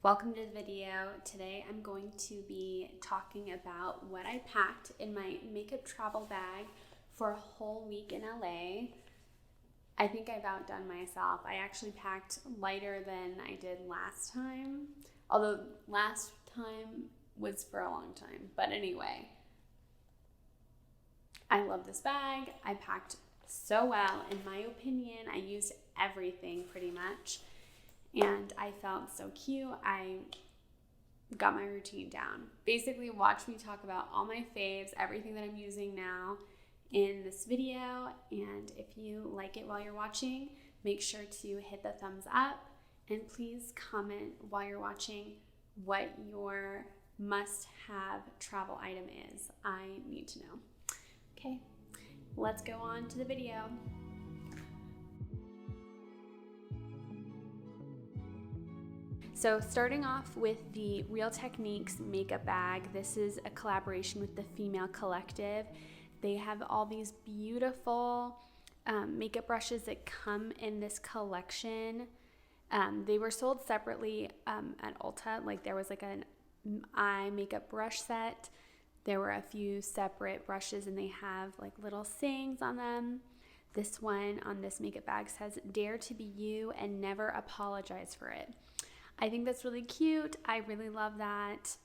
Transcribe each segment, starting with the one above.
Welcome to the video. Today I'm going to be talking about what I packed in my makeup travel bag for a whole week in LA. I think I've outdone myself. I actually packed lighter than I did last time, although last time was for a long time. But anyway, I love this bag. I packed so well. In my opinion, I used everything pretty much. And I felt so cute. I got my routine down. Basically, watch me talk about all my faves, everything that I'm using now in this video. And if you like it while you're watching, make sure to hit the thumbs up. And please comment while you're watching what your must-have travel item is. I need to know. Okay, let's go on to the video. So starting off with the Real Techniques makeup bag, this is a collaboration with the Female Collective. They have all these beautiful makeup brushes that come in this collection. They were sold separately at Ulta. Like there was like an eye makeup brush set. There were a few separate brushes and they have like little sayings on them. This one on this makeup bag says, "Dare to be you and never apologize for it." I think that's really cute. I really love that.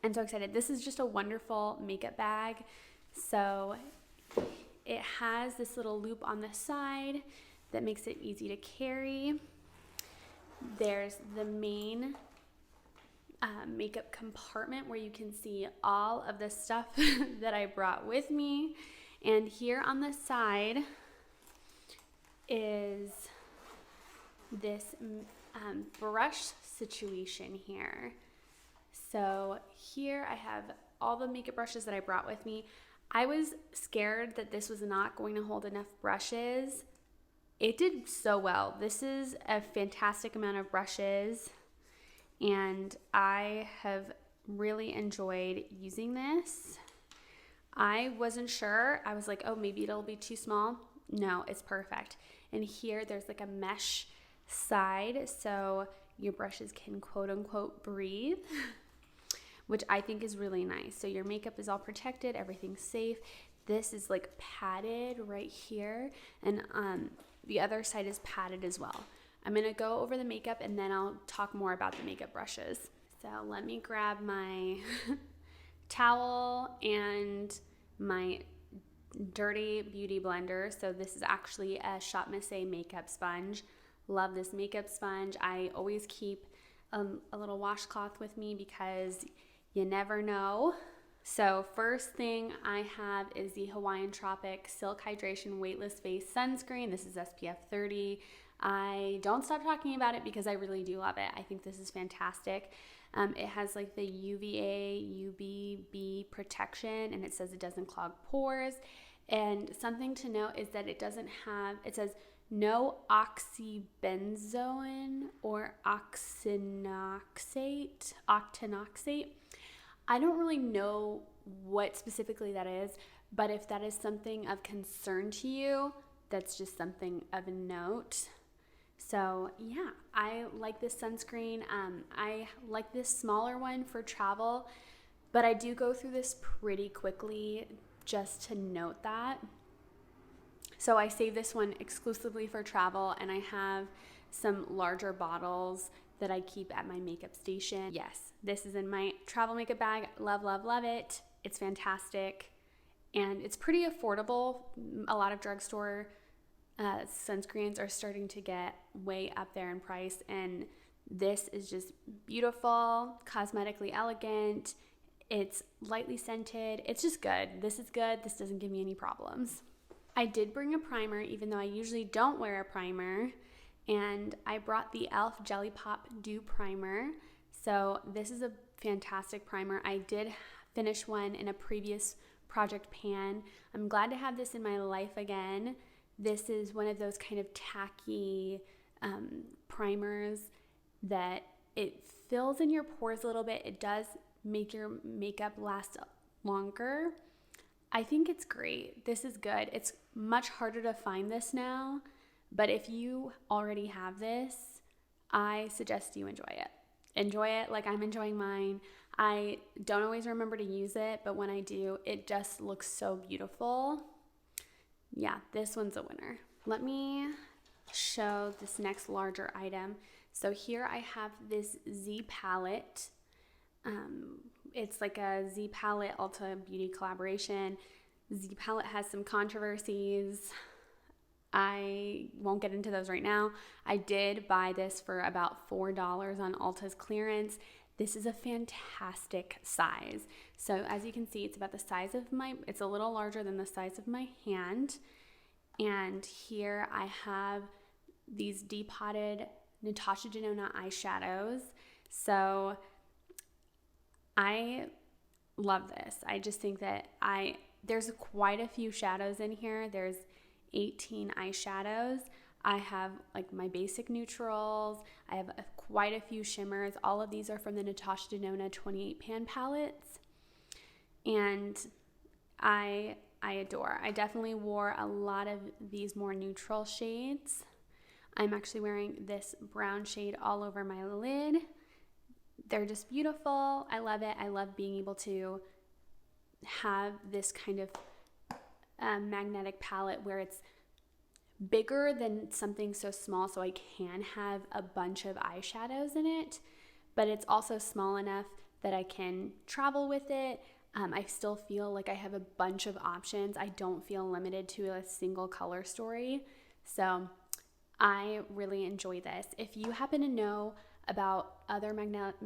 I'm so excited. This is just a wonderful makeup bag. So it has this little loop on the side that makes it easy to carry. There's the main makeup compartment where you can see all of the stuff that I brought with me. And here on the side is this brush situation here. So here I have all the makeup brushes that I brought with me. I was scared that this was not going to hold enough brushes. It did so well. This is a fantastic amount of brushes and I have really enjoyed using this. I wasn't sure. I was like, oh, maybe it'll be too small. No, it's perfect. And here there's like a mesh side so your brushes can quote unquote breathe, which I think is really nice. So your makeup is all protected, everything's safe. This is like padded right here and the other side is padded as well. I'm gonna go over the makeup and then I'll talk more about the makeup brushes. So let me grab my towel and my Dirty Beauty blender. So this is actually a Shop Miss A makeup sponge. Love this makeup sponge. I always keep a little washcloth with me because you never know. So first thing I have is the Hawaiian Tropic Silk Hydration Weightless Face Sunscreen. This is SPF 30. I don't stop talking about it because I really do love it. I think this is fantastic. It has like the UVA, UVB protection and it says it doesn't clog pores. And something to note is that it says no oxybenzone or octinoxate. I don't really know what specifically that is, but if that is something of concern to you, that's just something of a note. So yeah, I like this sunscreen. I like this smaller one for travel, but I do go through this pretty quickly, just to note that. So I save this one exclusively for travel and I have some larger bottles that I keep at my makeup station. Yes, this is in my travel makeup bag. Love, love, love it. It's fantastic and it's pretty affordable. A lot of drugstore sunscreens are starting to get way up there in price and this is just beautiful, cosmetically elegant. It's lightly scented. It's just good. This is good. This doesn't give me any problems. I did bring a primer, even though I usually don't wear a primer, and I brought the e.l.f. Jelly Pop Dew Primer. So this is a fantastic primer. I did finish one in a previous project pan. I'm glad to have this in my life again. This is one of those kind of tacky primers that it fills in your pores a little bit. It does make your makeup last longer. I think it's great. This is good. It's much harder to find this now, but if you already have this, I suggest you enjoy it. enjoy it like I'm enjoying mine. I don't always remember to use it, but when I do, it just looks so beautiful. Yeah, this one's a winner. Let me show this next larger item. So here I have this Z palette. It's like a Z palette Ulta Beauty collaboration. Z palette has some controversies. I won't get into those right now. I did buy this for about $4 on Ulta's clearance. This is a fantastic size. So as you can see, it's about the size of it's a little larger than the size of my hand. And here I have these depotted Natasha Denona eyeshadows. So I love this. I just think that there's quite a few shadows in here. There's 18 eyeshadows. I have like my basic neutrals. I have quite a few shimmers. All of these are from the Natasha Denona 28 pan palettes. And I adore. I definitely wore a lot of these more neutral shades. I'm actually wearing this brown shade all over my lid. They're just beautiful. I love it. I love being able to have this kind of magnetic palette where it's bigger than something so small, so I can have a bunch of eyeshadows in it, but it's also small enough that I can travel with it. I still feel like I have a bunch of options. I don't feel limited to a single color story. So I really enjoy this. If you happen to know about other magnetic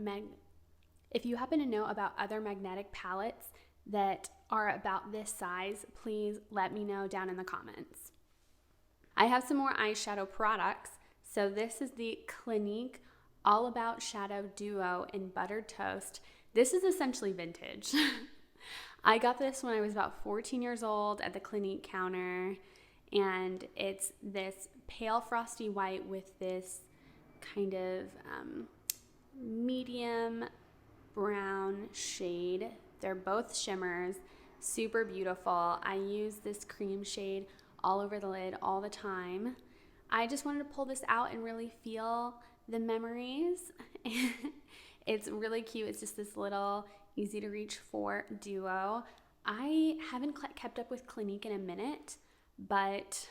palettes that are about this size, please let me know down in the comments. I have some more eyeshadow products. So this is the Clinique All About Shadow Duo in Buttered Toast. This is essentially vintage. I got this when I was about 14 years old at the Clinique counter, and it's this pale frosty white with this kind of medium brown shade. They're both shimmers, super beautiful. I use this cream shade all over the lid all the time. I just wanted to pull this out and really feel the memories. It's really cute. It's just this little easy to reach for duo. I haven't kept up with Clinique in a minute, but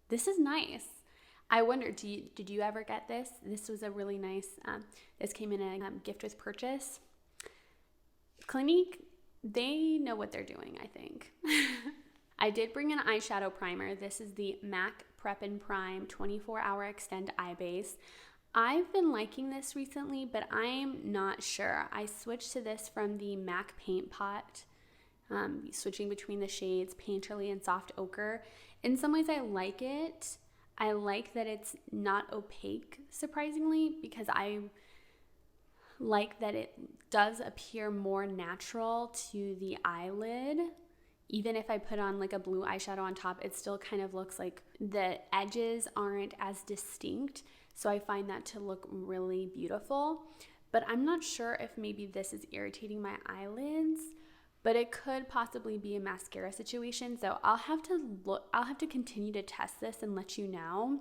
this is nice. I wonder, did you ever get this? This was a really nice, this came in a gift with purchase. Clinique, they know what they're doing, I think. I did bring an eyeshadow primer. This is the MAC Prep and Prime 24-Hour Extend Eye Base. I've been liking this recently, but I'm not sure. I switched to this from the MAC Paint Pot, switching between the shades Painterly and Soft Ochre. In some ways, I like it. I like that it's not opaque, surprisingly, because I like that it does appear more natural to the eyelid. Even if I put on like a blue eyeshadow on top, it still kind of looks like the edges aren't as distinct. So I find that to look really beautiful. But I'm not sure if maybe this is irritating my eyelids, but it could possibly be a mascara situation. So I'll have to continue to test this and let you know.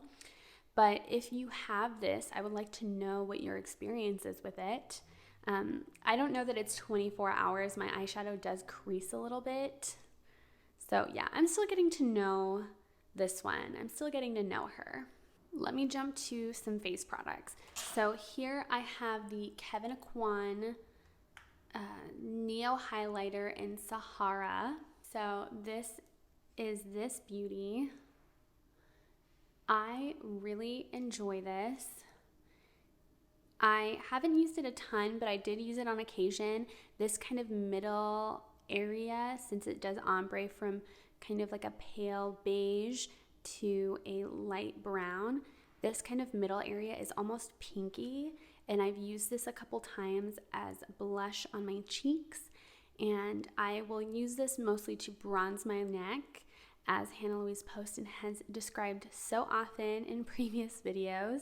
But if you have this, I would like to know what your experience is with it. I don't know that it's 24 hours. My eyeshadow does crease a little bit. So yeah, I'm still getting to know this one. I'm still getting to know her. Let me jump to some face products. So here I have the Kevyn Aucoin Neo Highlighter in Sahara. So this is this beauty. I really enjoy this. I haven't used it a ton, but I did use it on occasion. This kind of middle area, since it does ombre from kind of like a pale beige to a light brown, this kind of middle area is almost pinky, and I've used this a couple times as blush on my cheeks, and I will use this mostly to bronze my neck, as Hannah Louise Poston has described so often in previous videos.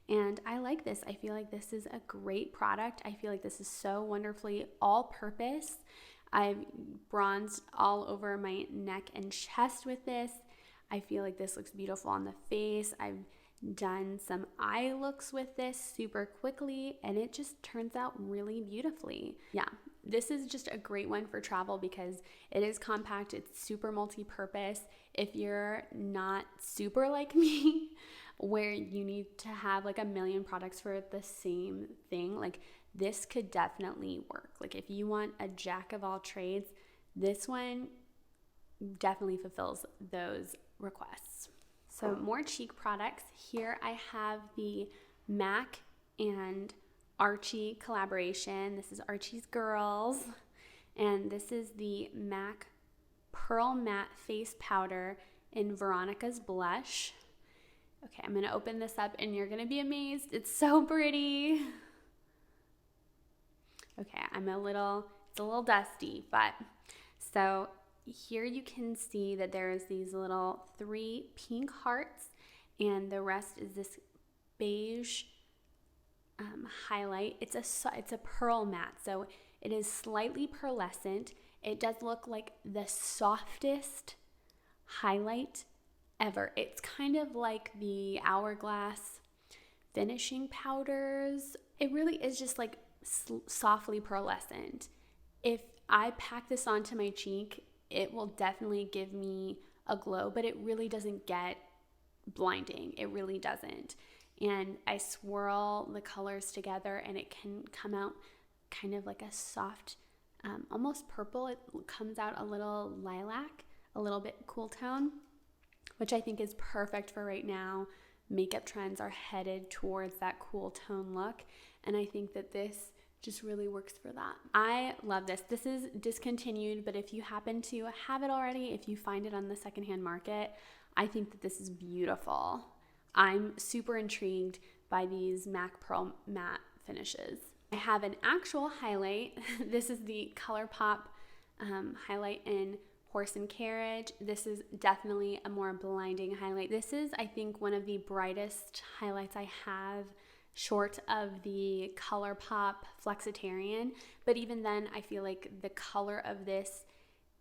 And I like this. I feel like this is a great product. I feel like this is so wonderfully all-purpose. I've bronzed all over my neck and chest with this. I feel like this looks beautiful on the face. I've done some eye looks with this super quickly, and it just turns out really beautifully. Yeah, this is just a great one for travel because it is compact, it's super multi-purpose. If you're not super like me, where you need to have like a million products for the same thing, like this could definitely work. Like if you want a jack of all trades, this one definitely fulfills those requests. So more cheek products. Here I have the MAC and Archie collaboration. This is Archie's Girls, and this is the MAC Pearl Matte Face Powder in Veronica's Blush. Okay, I'm gonna open this up and you're gonna be amazed. It's so pretty. Okay, it's a little dusty, but so here you can see that there's these little 3 pink hearts, and the rest is this beige highlight. It's a pearl matte, so it is slightly pearlescent. It does look like the softest highlight ever. It's kind of like the Hourglass finishing powders. It really is just like softly pearlescent. If I pack this onto my cheek, it will definitely give me a glow, but it really doesn't get blinding. It really doesn't. And I swirl the colors together and it can come out kind of like a soft, almost purple. It comes out a little lilac, a little bit cool tone, which I think is perfect for right now. Makeup trends are headed towards that cool tone look, and I think that this just really works for that. I love this. This is discontinued, but if you happen to have it already, if you find it on the secondhand market, I think that this is beautiful. I'm super intrigued by these MAC Pearl Matte finishes. I have an actual highlight. This is the Colourpop highlight in Horse and Carriage. This is definitely a more blinding highlight. This is, I think, one of the brightest highlights I have, short of the Colourpop Flexitarian, but even then I feel like the color of this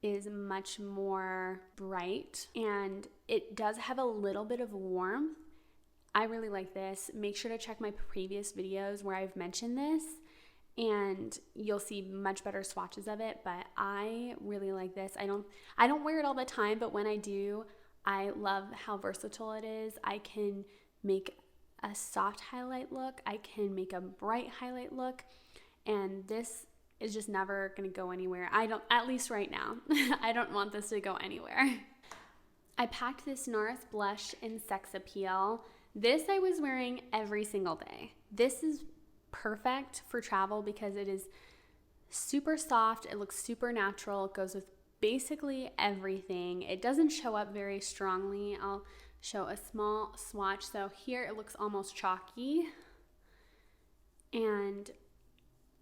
is much more bright and it does have a little bit of warmth. I really like this. Make sure to check my previous videos where I've mentioned this and you'll see much better swatches of it, but I really like this. I don't wear it all the time, but when I do, I love how versatile it is. I can make a soft highlight look, I can make a bright highlight look, and this is just never gonna go anywhere. At least right now, I don't want this to go anywhere. I packed this NARS blush in Sex Appeal. This I was wearing every single day. This is perfect for travel because it is super soft, it looks super natural, it goes with basically everything. It doesn't show up very strongly. I'll show a small swatch. So here it looks almost chalky, and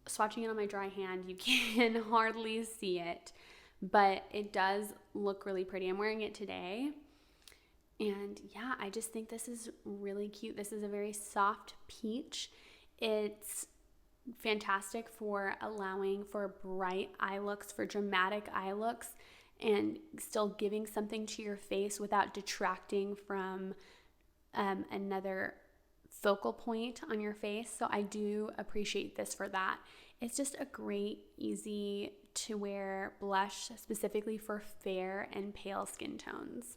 swatching it on my dry hand, you can hardly see it, but it does look really pretty. I'm wearing it today, and yeah, I just think this is really cute. This is a very soft peach. It's fantastic for allowing for bright eye looks, for dramatic eye looks, and still giving something to your face without detracting from another focal point on your face. So I do appreciate this for that. It's just a great, easy to wear blush, specifically for fair and pale skin tones.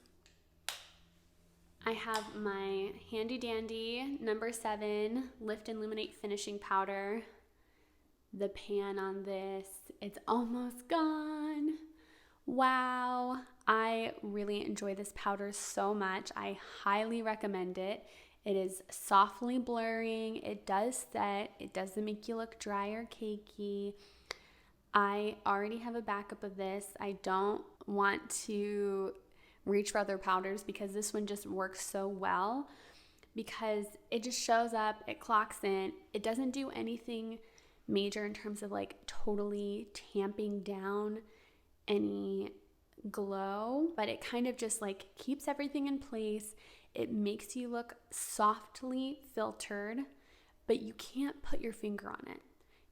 I have my handy dandy number 7 Lift and Illuminate finishing powder. The pan on this, it's almost gone. Wow, I really enjoy this powder so much. I highly recommend it. It is softly blurring. It does set. It doesn't make you look dry or cakey. I already have a backup of this. I don't want to reach for other powders because this one just works so well because it just shows up, it clocks in. It doesn't do anything major in terms of like totally tamping down any glow, but it kind of just like keeps everything in place. It makes you look softly filtered, but you can't put your finger on it.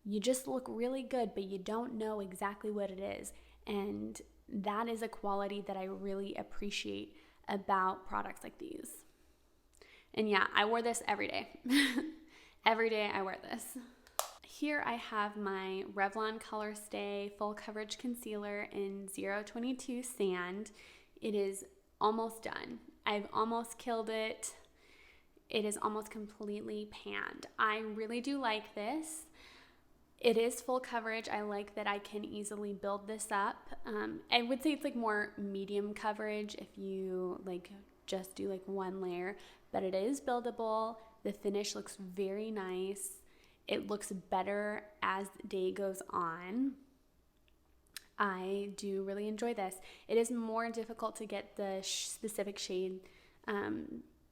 You just look really good, but you don't know exactly what it is. And that is a quality that I really appreciate about products like these. And yeah, I wore this every day. Every day I wear this. Here I have my Revlon Color Stay Full Coverage Concealer in 022 Sand. It is almost done. I've almost killed it. It is almost completely panned. I really do like this. It is full coverage. I like that I can easily build this up. I would say it's like more medium coverage if you like just do like one layer, but it is buildable. The finish looks very nice. It looks better as the day goes on. I do really enjoy this. It is more difficult to get the specific shade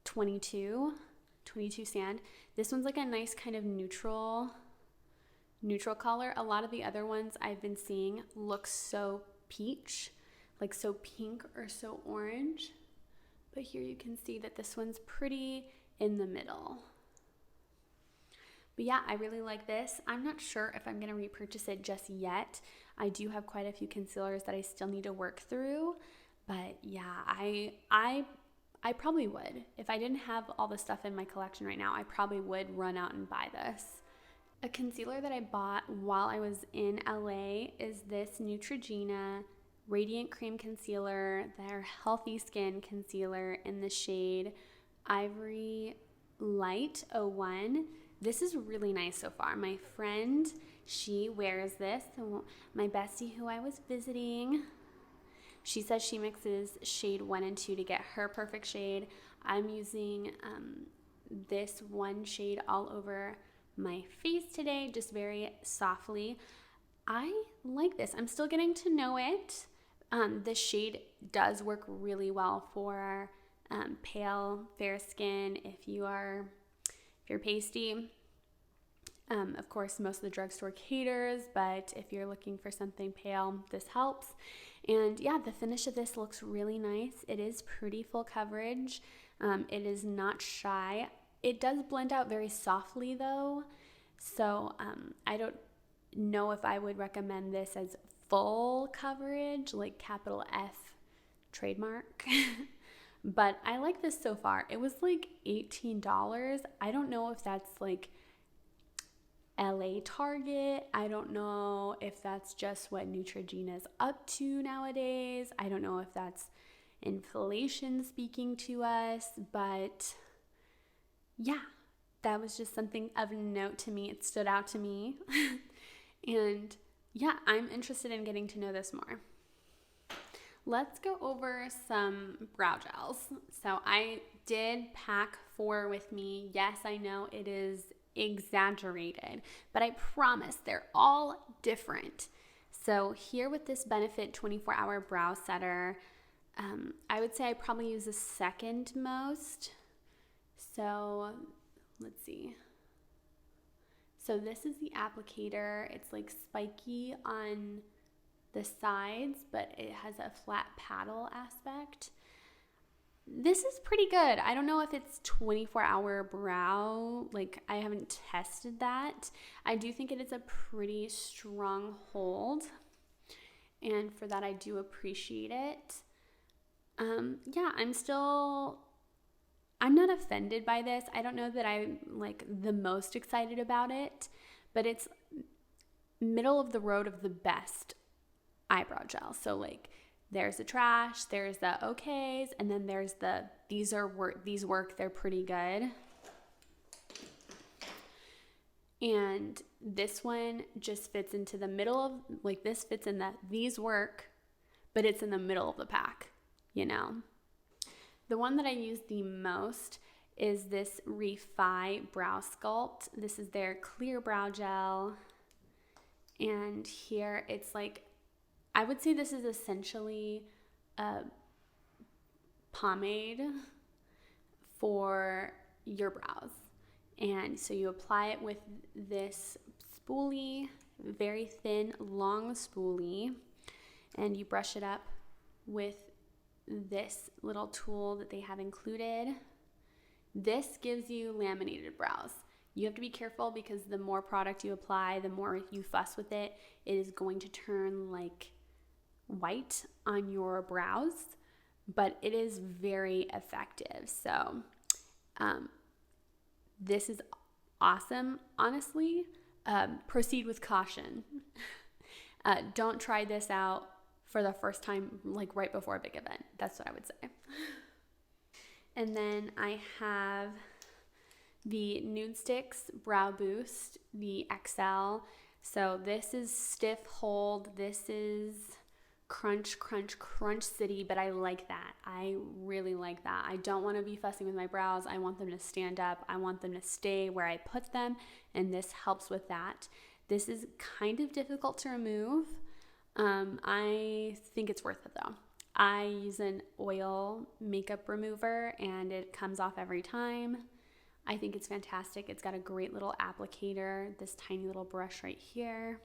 22 Sand. This one's like a nice kind of neutral color. A lot of the other ones I've been seeing look so peach, like so pink or so orange. But here you can see that this one's pretty in the middle. But yeah, I really like this. I'm not sure if I'm going to repurchase it just yet. I do have quite a few concealers that I still need to work through. But yeah, I probably would. If I didn't have all the stuff in my collection right now, I probably would run out and buy this. A concealer that I bought while I was in LA is this Neutrogena Radiant Cream Concealer, their Healthy Skin Concealer in the shade Ivory Light 01. This is really nice so far. My friend, she wears this. My bestie who I was visiting, she says she mixes shade 1 and 2 to get her perfect shade. I'm using this one shade all over my face today, just very softly. I like this. I'm still getting to know it. The shade does work really well for pale, fair skin. If you're pasty, of course, most of the drugstore caters, but if you're looking for something pale, this helps. And yeah, the finish of this looks really nice. It is pretty full coverage. It is not shy. It does blend out very softly though, so I don't know if I would recommend this as full coverage, like capital F trademark. But I like this so far. It was like $18. I don't know if that's like LA Target. I don't know if that's just what Neutrogena's up to nowadays. I don't know if that's inflation speaking to us, but yeah, that was just something of note to me. It stood out to me. And yeah, I'm interested in getting to know this more. Let's go over some brow gels. So I did pack 4 with me. Yes, I know it is exaggerated, but I promise they're all different. So here with this Benefit 24-hour brow setter, I would say I probably use the second most. So let's see. So this is the applicator. It's like spiky on the sides, but it has a flat paddle aspect. This is pretty good. I don't know if it's 24-hour brow. Like, I haven't tested that. I do think it is a pretty strong hold, and for that I do appreciate it. Yeah, I'm not offended by this. I don't know that I'm like the most excited about it, but it's middle of the road of the best eyebrow gel. So like there's the trash, there's the okays, and then there's the these work, they're pretty good. And this one just fits into the middle of, like this fits in the these work, but it's in the middle of the pack, you know. The one that I use the most is this Refi Brow Sculpt. This is their clear brow gel. And here it's like, I would say this is essentially a pomade for your brows. And so you apply it with this spoolie, very thin, long spoolie, and you brush it up with this little tool that they have included. This gives you laminated brows. You have to be careful because the more product you apply, the more you fuss with it, it is going to turn like white on your brows, but it is very effective. So This is awesome. Honestly, proceed with caution. Don't try this out for the first time, like right before a big event. That's what I would say. And then I have the Nudestix Brow Boost, the XL. So this is stiff hold. This is crunch, crunch, crunch city, but I like that. I really like that. I don't want to be fussing with my brows. I want them to stand up. I want them to stay where I put them, and this helps with that. This is kind of difficult to remove. I think it's worth it though. I use an oil makeup remover and it comes off every time. I think it's fantastic. It's got a great little applicator, this tiny little brush right here.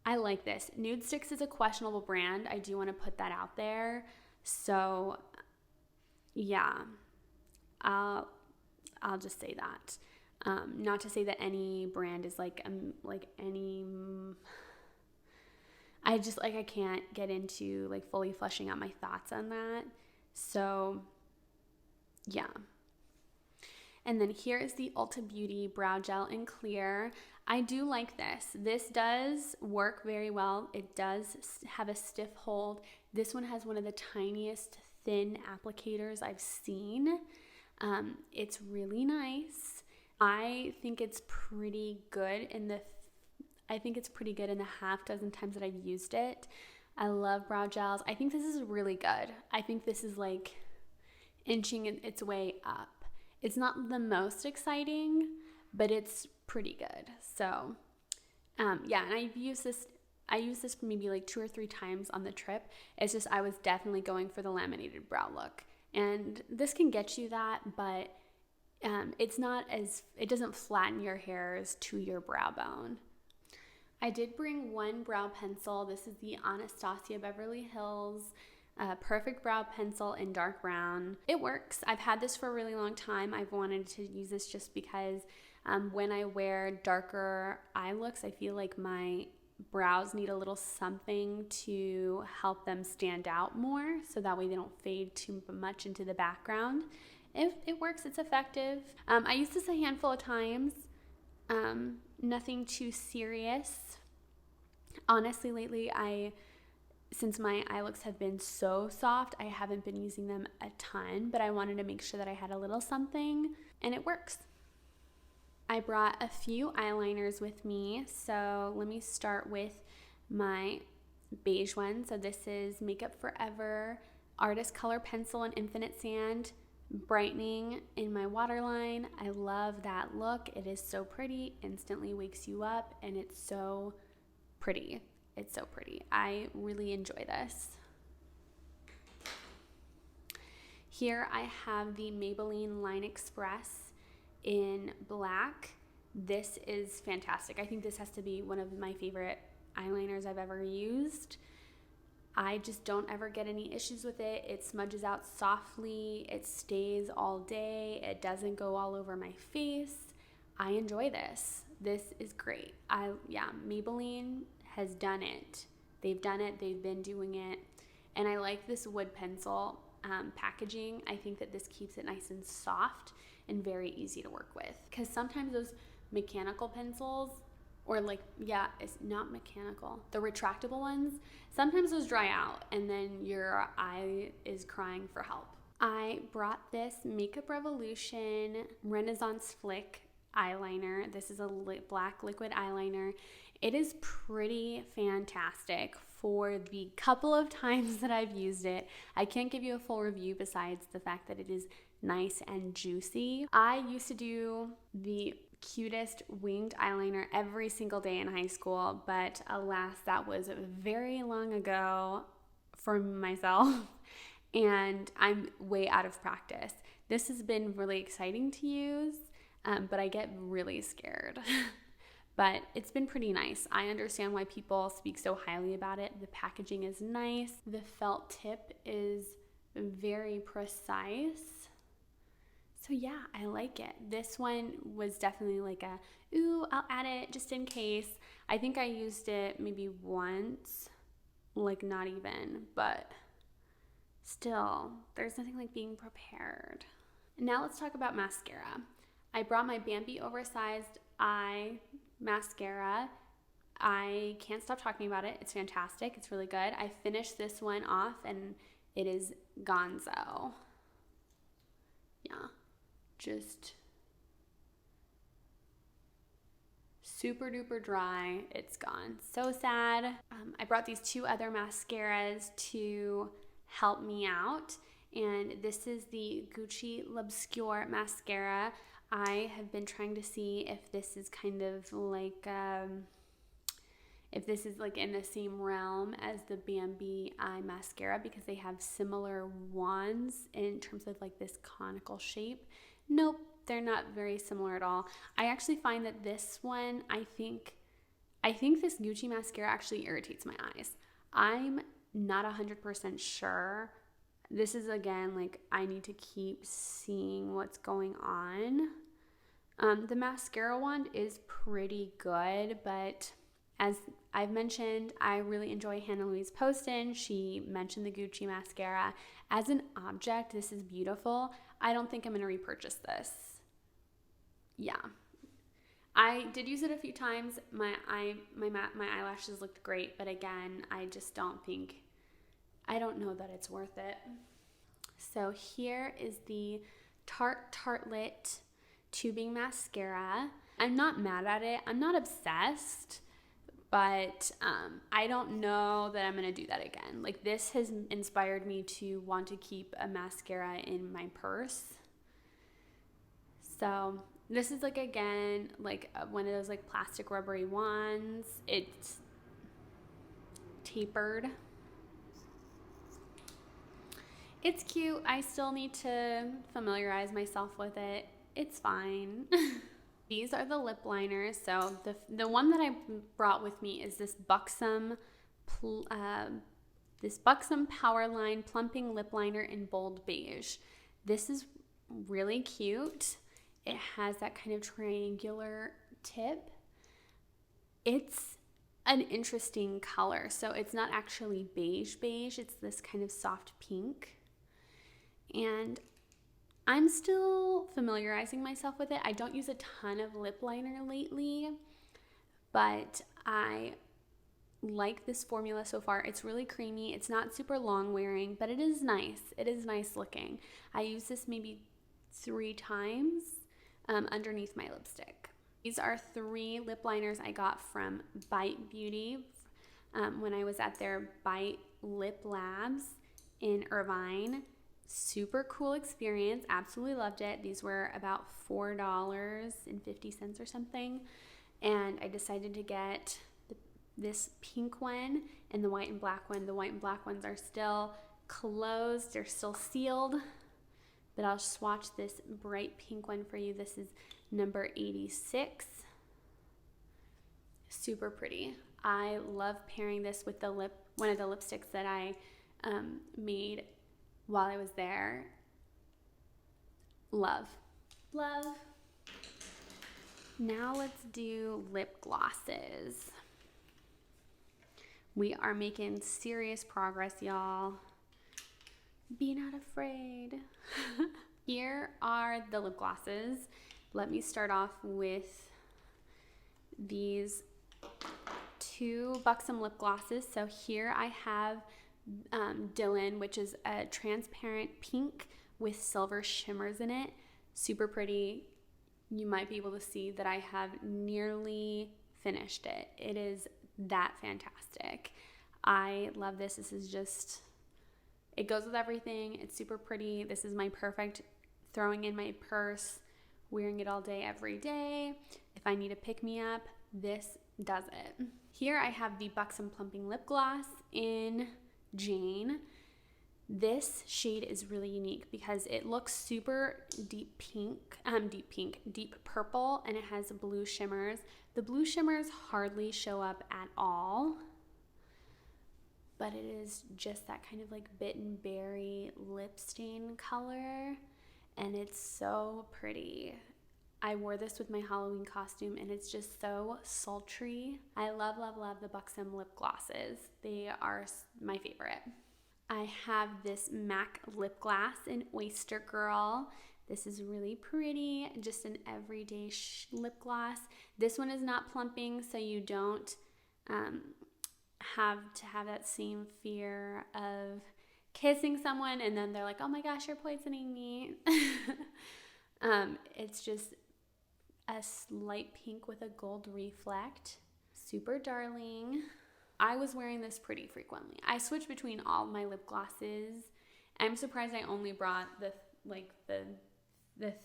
I like this. Nudestix is a questionable brand. I do want to put that out there. So yeah, I'll just say that. Not to say that any brand is like any, I can't get into like fully fleshing out my thoughts on that. So yeah. And then here is the Ulta Beauty Brow Gel in Clear. I do like this. This does work very well. It does have a stiff hold. This one has one of the tiniest thin applicators I've seen. It's really nice. I think it's pretty good in the half dozen times that I've used it. I love brow gels. I think this is really good. I think this is like inching its way up. It's not the most exciting, but it's pretty good. So, yeah, and I used this maybe like 2 or 3 times on the trip. It's just I was definitely going for the laminated brow look. And this can get you that, but it doesn't flatten your hairs to your brow bone. I did bring one brow pencil. This is the Anastasia Beverly Hills Perfect Brow Pencil in dark brown. It works. I've had this for a really long time. I've wanted to use this just because when I wear darker eye looks, I feel like my brows need a little something to help them stand out more, so that way they don't fade too much into the background. It works. It's effective. I used this a handful of times. Nothing too serious. Honestly, lately, since my eye looks have been so soft, I haven't been using them a ton, but I wanted to make sure that I had a little something, and it works. I brought a few eyeliners with me, so let me start with my beige one. So this is Makeup Forever Artist Color Pencil in Infinite Sand, brightening in my waterline. I love that look. It is so pretty, instantly wakes you up, and it's so pretty. It's so pretty. I really enjoy this. Here I have the Maybelline Line Express in black. This is fantastic. I think this has to be one of my favorite eyeliners I've ever used. I just don't ever get any issues with it. It smudges out softly. It stays all day. It doesn't go all over my face. I enjoy this. This is great. Maybelline has done it. They've done it. They've been doing it. And I like this wood pencil packaging. I think that this keeps it nice and soft and very easy to work with. Because sometimes those mechanical pencils, it's not mechanical, the retractable ones, sometimes those dry out and then your eye is crying for help. I brought this Makeup Revolution Renaissance Flick eyeliner. This is a black liquid eyeliner. It is pretty fantastic for the couple of times that I've used it. I can't give you a full review besides the fact that it is nice and juicy. I used to do the cutest winged eyeliner every single day in high school, but alas, that was very long ago for myself, and I'm way out of practice. This has been really exciting to use, but I get really scared. But it's been pretty nice. I understand why people speak so highly about it. The packaging is nice. The felt tip is very precise. So yeah, I like it. This one was definitely like I'll add it just in case. I think I used it maybe once, like not even, but still, there's nothing like being prepared. Now let's talk about mascara. I brought my Bambi oversized eye mascara. I can't stop talking about it. It's fantastic. It's really good. I finished this one off and it is gonzo. Yeah, just super duper dry. It's gone. So sad. I brought these two other mascaras to help me out. And this is the Gucci L'Obscure mascara. I have been trying to see if this is kind of like, if this is like in the same realm as the Bambi eye mascara, because they have similar wands in terms of like this conical shape. Nope, they're not very similar at all. I actually find that this one, I think this Gucci mascara actually irritates my eyes. I'm not 100% sure. This is, again, like, I need to keep seeing what's going on. The mascara wand is pretty good, but as I've mentioned, I really enjoy Hannah Louise Poston. She mentioned the Gucci mascara. As an object, this is beautiful. I don't think I'm going to repurchase this. Yeah. I did use it a few times. My eyelashes looked great, but again, I just don't know that it's worth it. So here is the Tartelette tubing mascara. I'm not mad at it. I'm not obsessed, but I don't know that I'm going to do that again. Like, this has inspired me to want to keep a mascara in my purse. So this is, like, again, like one of those like plastic rubbery wands. It's tapered. It's cute. I still need to familiarize myself with it. It's fine. These are the lip liners. So the one that I brought with me is this Buxom Powerline Plumping Lip Liner in Bold Beige. This is really cute. It has that kind of triangular tip. It's an interesting color. So it's not actually beige. It's this kind of soft pink. And I'm still familiarizing myself with it. I don't use a ton of lip liner lately, but I like this formula so far. It's really creamy. It's not super long wearing, but it is nice. It is nice looking. I use this maybe 3 times underneath my lipstick. These are 3 lip liners I got from Bite Beauty when I was at their Bite Lip Labs in Irvine. Super cool experience. Absolutely loved it. These were about $4.50 or something. And I decided to get this pink one and the white and black one. The white and black ones are still closed. They're still sealed. But I'll swatch this bright pink one for you. This is number 86. Super pretty. I love pairing this with one of the lipsticks that I made while I was there. Love. Now let's do lip glosses. We are making serious progress, y'all. Be not afraid. Here are the lip glosses. Let me start off with these 2 Buxom lip glosses. So here I have Dylan, which is a transparent pink with silver shimmers in it. Super pretty. You might be able to see that I have nearly finished it. It is that fantastic. I love this. This is just, it goes with everything. It's super pretty. This is my perfect throwing in my purse, wearing it all day, every day. If I need a pick-me-up, this does it. Here I have the Buxom Plumping Lip Gloss in Jane. This shade is really unique because it looks super deep purple, and it has blue shimmers. The blue shimmers hardly show up at all, but it is just that kind of like bitten berry lip stain color, and it's so pretty. I wore this with my Halloween costume, and it's just so sultry. I love the Buxom lip glosses. They are my favorite. I have this MAC lip gloss in Oyster Girl. This is really pretty, just an everyday lip gloss. This one is not plumping, so you don't have to have that same fear of kissing someone and then they're like, oh my gosh, you're poisoning me. It's just a light pink with a gold reflect. Super darling. I was wearing this pretty frequently. I switch between all my lip glosses. I'm surprised I only brought the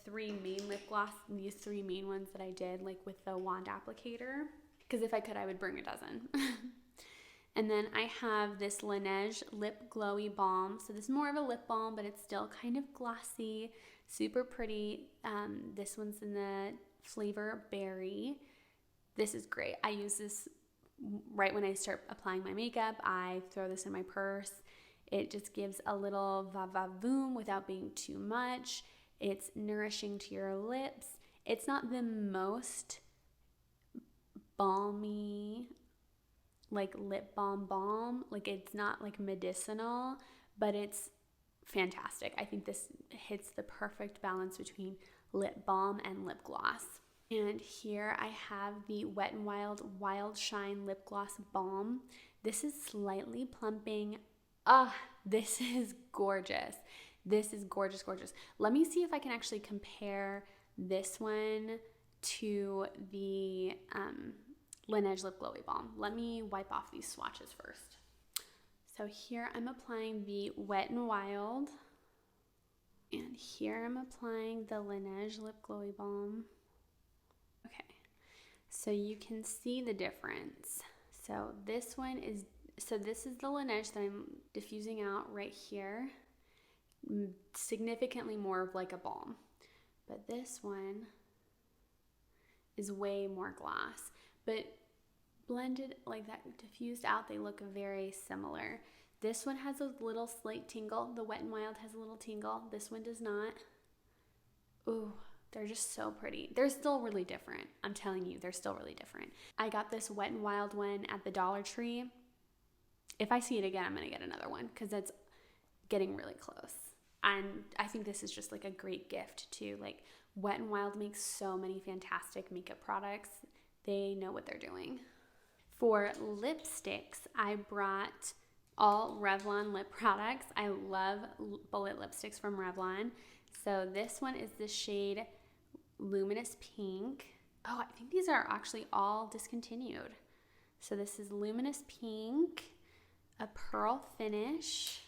three main lip gloss, these three main ones that I did, like with the wand applicator. Because if I could, I would bring a dozen. And then I have this Laneige Lip Glowy Balm. So this is more of a lip balm, but it's still kind of glossy, super pretty. This one's in the flavor Berry. This is great. I use this right when I start applying my makeup. I throw this in my purse. It just gives a little va-va-voom without being too much. It's nourishing to your lips. It's not the most balmy, like lip balm. Like it's not like medicinal, but it's fantastic. I think this hits the perfect balance between lip balm and lip gloss. And here I have the Wet n Wild Wild Shine Lip Gloss Balm. This is slightly plumping. This is gorgeous. This is gorgeous, gorgeous. Let me see if I can actually compare this one to the Laneige Lip Glowy Balm. Let me wipe off these swatches first. So here I'm applying the Wet n Wild, and here I'm applying the Laneige Lip Glowy Balm. Okay, so you can see the difference. So this is the Laneige that I'm diffusing out right here. Significantly more of like a balm. But this one is way more gloss. But blended like that, diffused out, they look very similar. This one has a little slight tingle. The Wet n Wild has a little tingle. This one does not. Ooh, they're just so pretty. They're still really different. I'm telling you, they're still really different. I got this Wet n Wild one at the Dollar Tree. If I see it again, I'm going to get another one because it's getting really close. And I think this is just like a great gift too. Like Wet n Wild makes so many fantastic makeup products. They know what they're doing. For lipsticks, I brought all Revlon lip products. I love bullet lipsticks from Revlon. So this one is the shade Luminous Pink. Oh, I think these are actually all discontinued. So this is Luminous Pink, a pearl finish.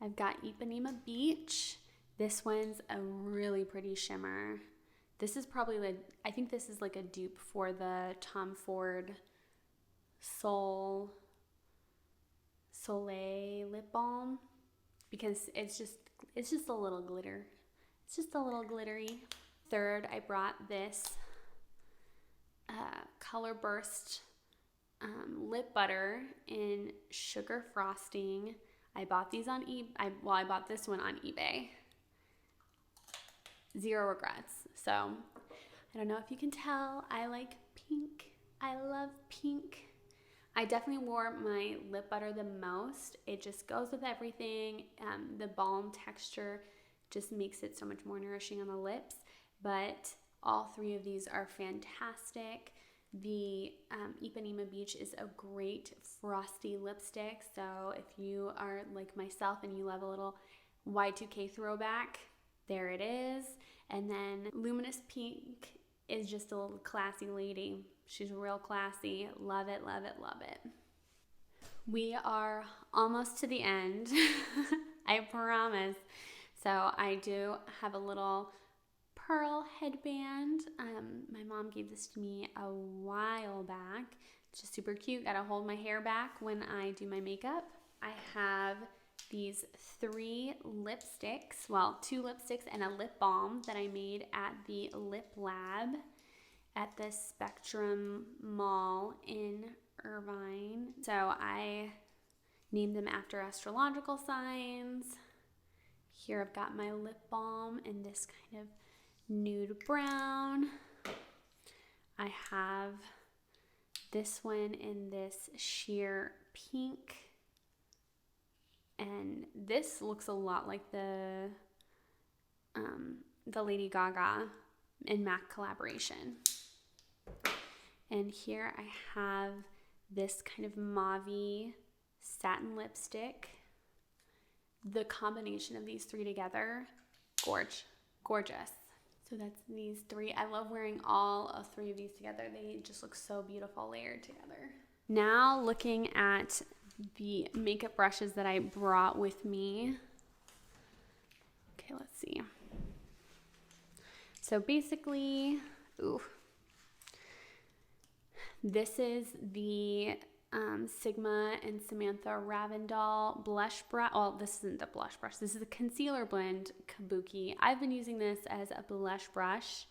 I've got Ipanema Beach. This one's a really pretty shimmer. This is probably like, I think this is like a dupe for the Tom Ford Soleil lip balm because it's just a little glitter. It's just a little glittery. Third, I brought this Color Burst lip butter in sugar frosting. I bought these on I bought this one on eBay. Zero regrets. So I don't know if you can tell, I like pink. I love pink. I definitely wore my lip butter the most. It just goes with everything. The balm texture just makes it so much more nourishing on the lips. But all three of these are fantastic. The Ipanema Beach is a great frosty lipstick. So if you are like myself and you love a little Y2K throwback, there it is. And then Luminous Pink is just a little classy lady. She's real classy. Love it, love it, love it. We are almost to the end. I promise. So I do have a little pearl headband. My mom gave this to me a while back. It's just super cute. Gotta hold my hair back when I do my makeup. I have these three lipsticks, well, two lipsticks and a lip balm that I made at the Lip Lab at the Spectrum Mall in Irvine. So I named them after astrological signs. Here I've got my lip balm in this kind of nude brown. I have this one in this sheer pink. And this looks a lot like the the Lady Gaga and MAC collaboration. And here I have this kind of mauve-y satin lipstick. The combination of these three together, gorgeous. So that's these three. I love wearing all of three of these together. They just look so beautiful layered together. Now looking at the makeup brushes that I brought with me. Okay, let's see. So basically, this is the Sigma and Samantha Ravindal blush brush. Well, this isn't the blush brush. This is the concealer blend Kabuki. I've been using this as a blush brush.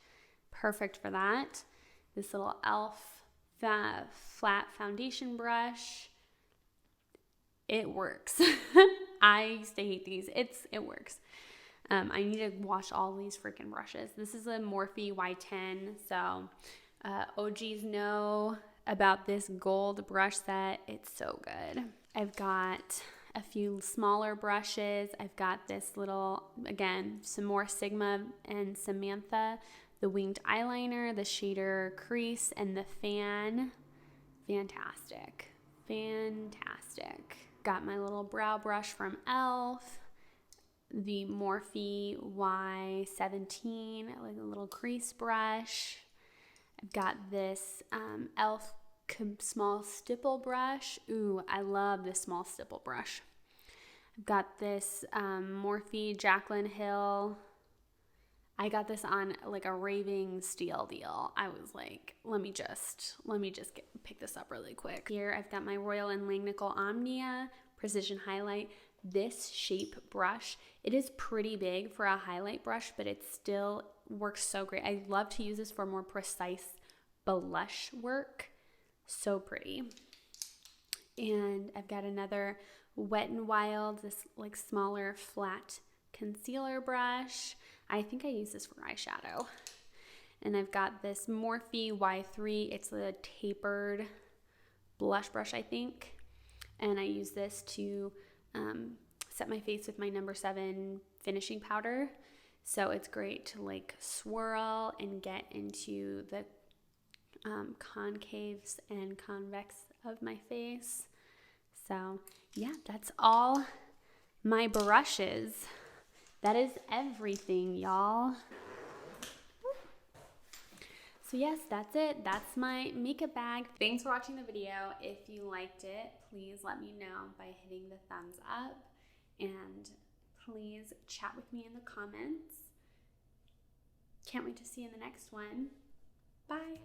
Perfect for that. This little e.l.f. flat foundation brush. It works. I used to hate these. It works. I need to wash all these freaking brushes. This is a Morphe Y10. So OGs know about this gold brush set. It's so good. I've got a few smaller brushes. I've got this little, again, some more Sigma and Samantha, the winged eyeliner, the shader crease, and the fan. Fantastic. Got my little brow brush from e.l.f. The Morphe Y17, like a little crease brush. I've got this e.l.f. small stipple brush. Ooh, I love this small stipple brush. I've got this Morphe Jaclyn Hill. I got this on like a raving steal deal. I was like, let me just pick this up really quick. Here I've got my Royal & Langnickel Omnia Precision Highlight. This shape brush, it is pretty big for a highlight brush, but it still works so great. I love to use this for more precise blush work. So pretty. And I've got another Wet n Wild, this like smaller flat concealer brush. I think I use this for eyeshadow. And I've got this Morphe Y3. It's a tapered blush brush, I think. And I use this to set my face with my number 7 finishing powder. So it's great to like swirl and get into the concaves and convex of my face. So yeah, that's all my brushes. That is everything, y'all. So yes, that's it. That's my makeup bag. Thanks for watching the video. If you liked it, please let me know by hitting the thumbs up, and please chat with me in the comments. Can't wait to see you in the next one. Bye.